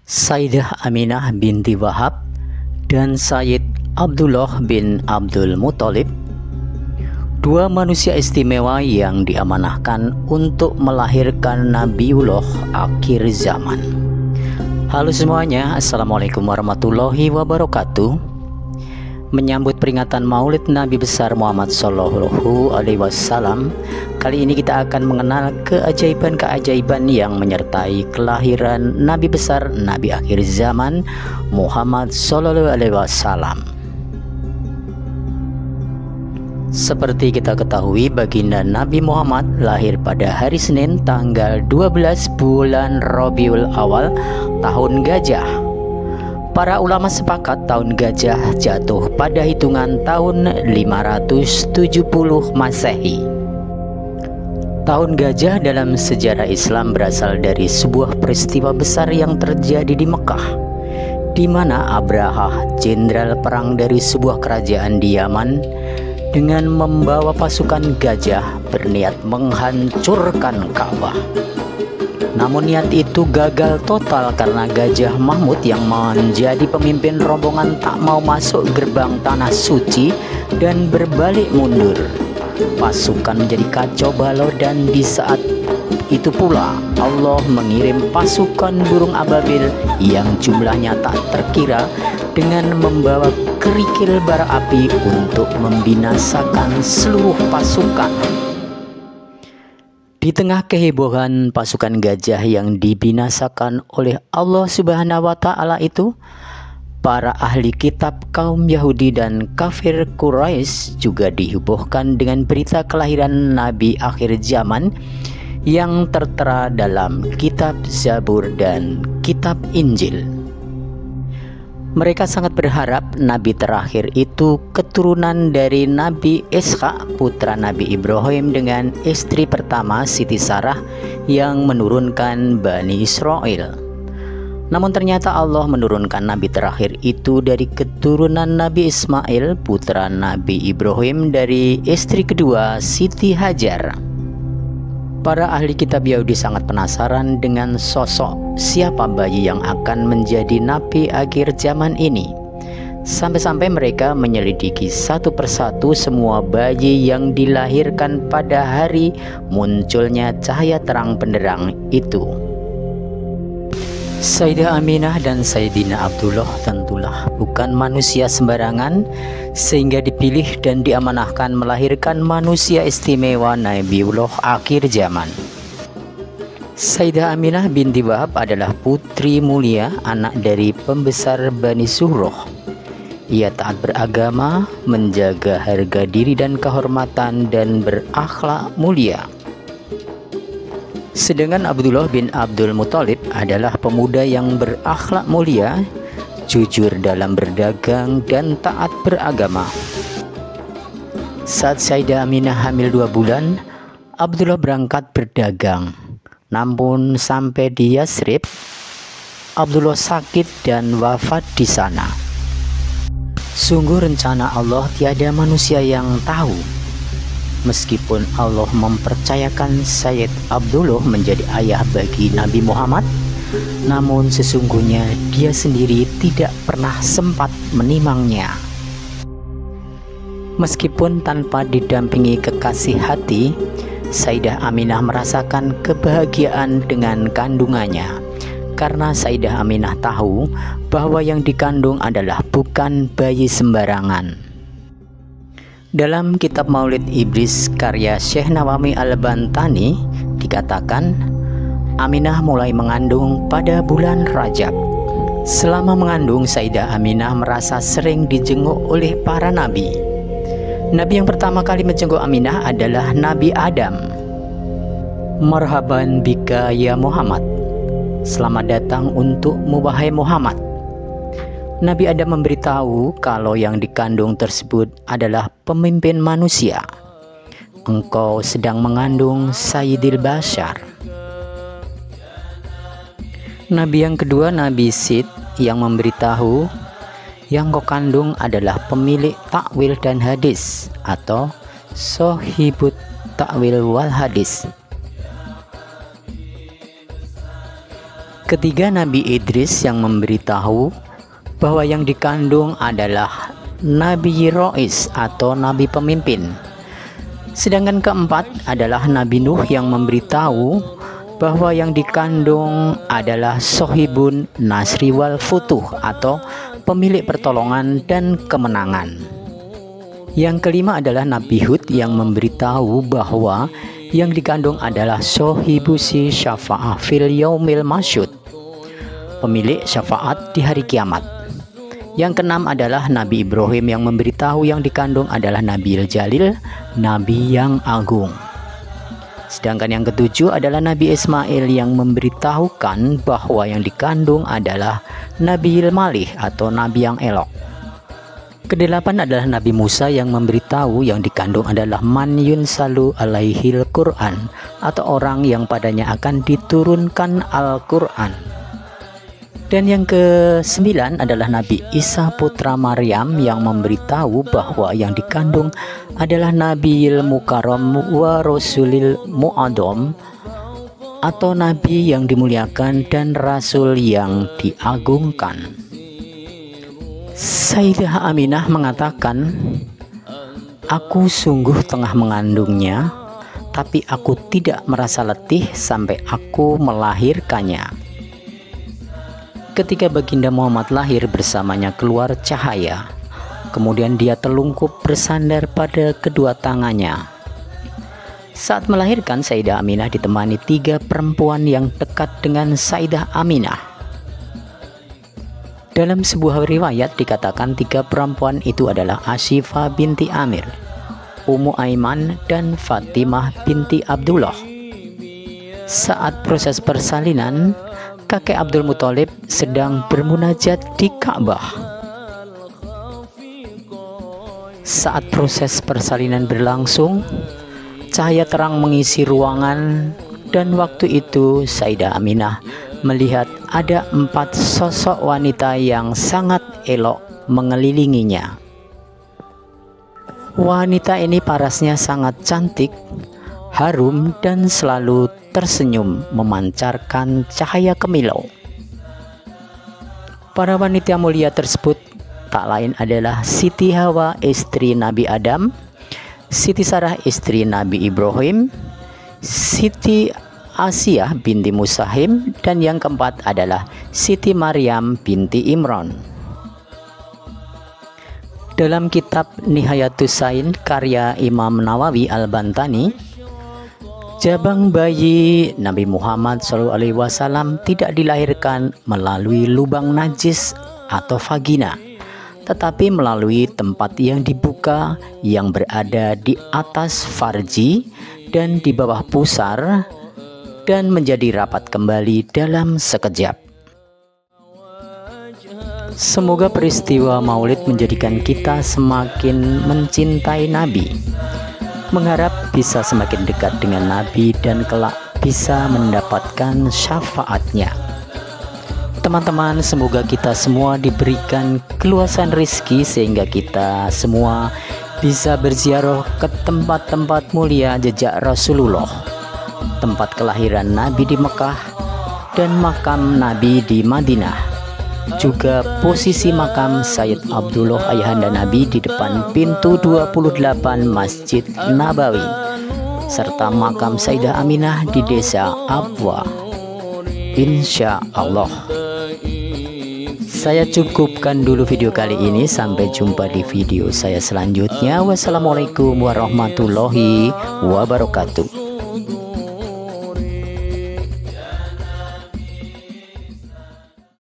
Sayyidah Aminah binti Wahab dan Sayyid Abdullah bin Abdul Muthalib, dua manusia istimewa yang diamanahkan untuk melahirkan Nabiullah akhir zaman. Halo semuanya, Assalamualaikum warahmatullahi wabarakatuh. Menyambut peringatan Maulid Nabi besar Muhammad Sallallahu Alaihi Wasallam, kali ini kita akan mengenal keajaiban-keajaiban yang menyertai kelahiran Nabi besar Nabi akhir zaman Muhammad Sallallahu Alaihi Wasallam. Seperti kita ketahui, baginda Nabi Muhammad lahir pada hari Senin tanggal 12 bulan Rabiul Awal tahun Gajah. Para ulama sepakat tahun Gajah jatuh pada hitungan tahun 570 Masehi. Tahun Gajah dalam sejarah Islam berasal dari sebuah peristiwa besar yang terjadi di Mekah, di mana Abrahah, jenderal perang dari sebuah kerajaan di Yaman, dengan membawa pasukan gajah berniat menghancurkan Ka'bah. Namun niat itu gagal total karena Gajah Mahmud yang menjadi pemimpin rombongan tak mau masuk gerbang tanah suci dan berbalik mundur. Pasukan menjadi kacau balau dan di saat itu pula Allah mengirim pasukan burung ababil yang jumlahnya tak terkira dengan membawa kerikil bara api untuk membinasakan seluruh pasukan. Di tengah kehebohan pasukan gajah yang dibinasakan oleh Allah Subhanahu wa Ta'ala itu, para ahli kitab kaum Yahudi dan kafir Quraisy juga dihebohkan dengan berita kelahiran Nabi akhir zaman yang tertera dalam kitab Zabur dan kitab Injil. Mereka sangat berharap Nabi terakhir itu keturunan dari Nabi Ishak, putra Nabi Ibrahim, dengan istri pertama Siti Sarah yang menurunkan Bani Israel. Namun ternyata Allah menurunkan Nabi terakhir itu dari keturunan Nabi Ismail, putra Nabi Ibrahim, dari istri kedua Siti Hajar. Para ahli kitab Yahudi sangat penasaran dengan sosok siapa bayi yang akan menjadi nabi akhir zaman ini. Sampai-sampai mereka menyelidiki satu persatu semua bayi yang dilahirkan pada hari munculnya cahaya terang benderang itu. Sayyidah Aminah dan Sayyidina Abdullah tentulah bukan manusia sembarangan, sehingga dipilih dan diamanahkan melahirkan manusia istimewa Nabiullah akhir zaman. Sayyidah Aminah binti Wahab adalah putri mulia, anak dari pembesar Bani Zuhroh. Ia taat beragama, menjaga harga diri dan kehormatan, dan berakhlak mulia. Sedangkan Abdullah bin Abdul Muthalib adalah pemuda yang berakhlak mulia, jujur dalam berdagang, dan taat beragama. Saat Sayyidah Aminah hamil 2 bulan, Abdullah berangkat berdagang. Namun sampai di Yasrib, Abdullah sakit dan wafat di sana. Sungguh rencana Allah tiada manusia yang tahu. Meskipun Allah mempercayakan Sayyid Abdullah menjadi ayah bagi Nabi Muhammad, namun sesungguhnya dia sendiri tidak pernah sempat menimangnya. Meskipun tanpa didampingi kekasih hati, Sayyidah Aminah merasakan kebahagiaan dengan kandungannya, karena Sayyidah Aminah tahu bahwa yang dikandung adalah bukan bayi sembarangan. Dalam kitab Maulid Iblis karya Syekh Nawawi Al-Bantani dikatakan, Aminah mulai mengandung pada bulan Rajab. Selama mengandung, Sayyidah Aminah merasa sering dijenguk oleh para nabi. Nabi yang pertama kali menjenguk Aminah adalah Nabi Adam. Marhaban bika ya Muhammad, selamat datang untukmu wahai Muhammad. Nabi Adam memberitahu kalau yang dikandung tersebut adalah pemimpin manusia. Engkau sedang mengandung Sayyidil Bashar. Nabi yang kedua, Nabi Sid, yang memberitahu yang kau kandung adalah pemilik takwil dan hadis, atau Sohibut takwil wal hadis. Ketiga, Nabi Idris yang memberitahu bahwa yang dikandung adalah Nabi Rois atau Nabi pemimpin. Sedangkan keempat adalah Nabi Nuh yang memberitahu bahwa yang dikandung adalah Sohibun Nasri wal Futuh atau pemilik pertolongan dan kemenangan. Yang kelima adalah Nabi Hud yang memberitahu bahwa yang dikandung adalah Sohibusi Syafa'ah fil Yaumil Masyud, pemilik syafaat di hari kiamat. Yang keenam adalah Nabi Ibrahim yang memberitahu yang dikandung adalah Nabiul Jalil, Nabi yang agung. Sedangkan yang ketujuh adalah Nabi Ismail yang memberitahukan bahwa yang dikandung adalah Nabiul Malih atau Nabi yang elok. Kedelapan adalah Nabi Musa yang memberitahu yang dikandung adalah Man yunsalu alaihil Quran atau orang yang padanya akan diturunkan Al-Quran. Dan yang ke-9 adalah Nabi Isa putra Maryam yang memberitahu bahwa yang dikandung adalah Nabiil Mukarram wa Rasulil Mu'adham atau Nabi yang dimuliakan dan Rasul yang diagungkan. Sayyidah Aminah mengatakan, "Aku sungguh tengah mengandungnya, tapi aku tidak merasa letih sampai aku melahirkannya." Ketika Baginda Muhammad lahir, bersamanya keluar cahaya. Kemudian dia telungkup bersandar pada kedua tangannya. Saat melahirkan, Sayyidah Aminah ditemani 3 perempuan yang dekat dengan Sayyidah Aminah. Dalam sebuah riwayat dikatakan 3 perempuan itu adalah Asyifa binti Amir, Ummu Aiman, dan Fatimah binti Abdullah. Saat proses persalinan, kakek Abdul Muthalib sedang bermunajat di Ka'bah. Saat proses persalinan berlangsung, cahaya terang mengisi ruangan dan waktu itu Sayyidah Aminah melihat ada 4 sosok wanita yang sangat elok mengelilinginya. Wanita ini parasnya sangat cantik, harum dan selalu tersenyum memancarkan cahaya kemilau. Para wanita mulia tersebut tak lain adalah Siti Hawa istri Nabi Adam, Siti Sarah istri Nabi Ibrahim, Siti Asiyah binti Musahim, dan yang keempat adalah Siti Maryam binti Imran. Dalam kitab Nihayatus Sain karya Imam Nawawi Al-Bantani, jabang bayi Nabi Muhammad SAW tidak dilahirkan melalui lubang najis atau vagina, tetapi melalui tempat yang dibuka yang berada di atas farji dan di bawah pusar dan menjadi rapat kembali dalam sekejap. Semoga peristiwa Maulid menjadikan kita semakin mencintai Nabi, mengharap bisa semakin dekat dengan Nabi dan kelak bisa mendapatkan syafaatnya. Teman-teman, semoga kita semua diberikan keluasan rezeki sehingga kita semua bisa berziarah ke tempat-tempat mulia jejak Rasulullah, tempat kelahiran Nabi di Mekah dan makam Nabi di Madinah. Juga posisi makam Sayyid Abdullah ayahanda Nabi di depan pintu 28 Masjid Nabawi, serta makam Sayyidah Aminah di desa Abwa. Insya Allah. Saya cukupkan dulu video kali ini. Sampai jumpa di video saya selanjutnya. Wassalamualaikum warahmatullahi wabarakatuh.